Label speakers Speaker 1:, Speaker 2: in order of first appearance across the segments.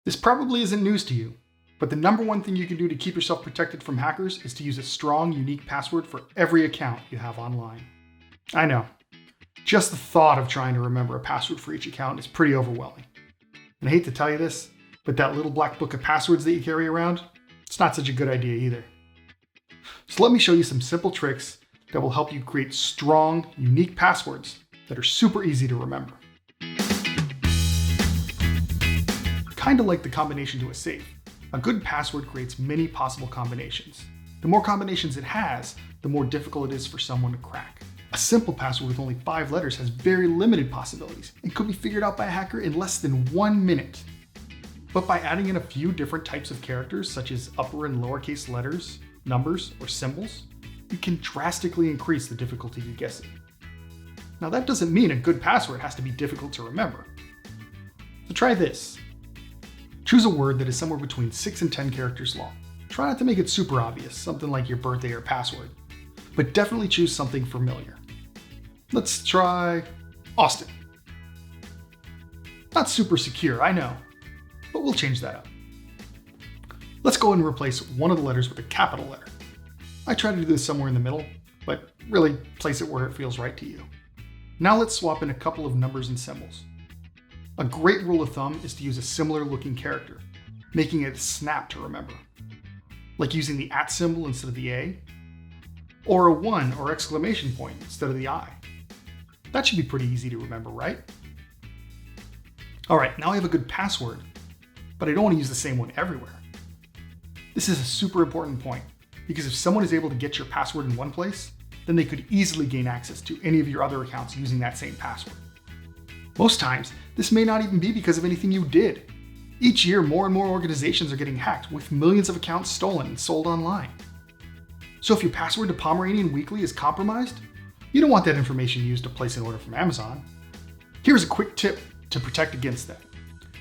Speaker 1: This probably isn't news to you, but the number one thing you can do to keep yourself protected from hackers is to use a strong, unique password for every account you have online. I know, just the thought of trying to remember a password for each account is pretty overwhelming. And I hate to tell you this, but that little black book of passwords that you carry around, it's not such a good idea either. So let me show you some simple tricks that will help you create strong, unique passwords that are super easy to remember. Kind of like the combination to a safe, a good password creates many possible combinations. The more combinations it has, the more difficult it is for someone to crack. A simple password with only 5 letters has very limited possibilities and could be figured out by a hacker in less than 1 minute. But by adding in a few different types of characters, such as upper and lowercase letters, numbers, or symbols, you can drastically increase the difficulty to guess it. Now that doesn't mean a good password has to be difficult to remember. So try this. Choose a word that is somewhere between 6 and 10 characters long. Try not to make it super obvious, something like your birthday or password, but definitely choose something familiar. Let's try Austin. Not super secure, I know, but we'll change that up. Let's go ahead and replace one of the letters with a capital letter. I try to do this somewhere in the middle, but really place it where it feels right to you. Now let's swap in a couple of numbers and symbols. A great rule of thumb is to use a similar looking character, making it snap to remember. Like using the @ symbol instead of the A, or a 1 or exclamation point instead of the I. That should be pretty easy to remember, right? Alright, now I have a good password, but I don't want to use the same one everywhere. This is a super important point, because if someone is able to get your password in one place, then they could easily gain access to any of your other accounts using that same password. Most times, this may not even be because of anything you did. Each year, more and more organizations are getting hacked, with millions of accounts stolen and sold online. So if your password to Pomeranian Weekly is compromised, you don't want that information used to place an order from Amazon. Here's a quick tip to protect against that.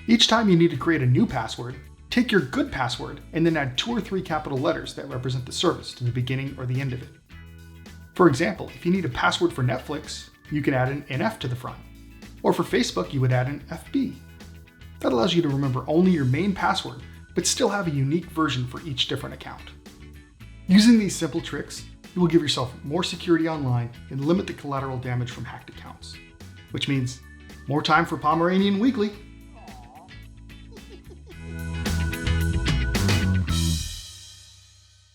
Speaker 1: Each time you need to create a new password, take your good password and then add 2 or 3 capital letters that represent the service to the beginning or the end of it. For example, if you need a password for Netflix, you can add an NF to the front. Or for Facebook, you would add an FB. That allows you to remember only your main password, but still have a unique version for each different account. Using these simple tricks, you will give yourself more security online and limit the collateral damage from hacked accounts. Which means more time for Pomeranian Weekly.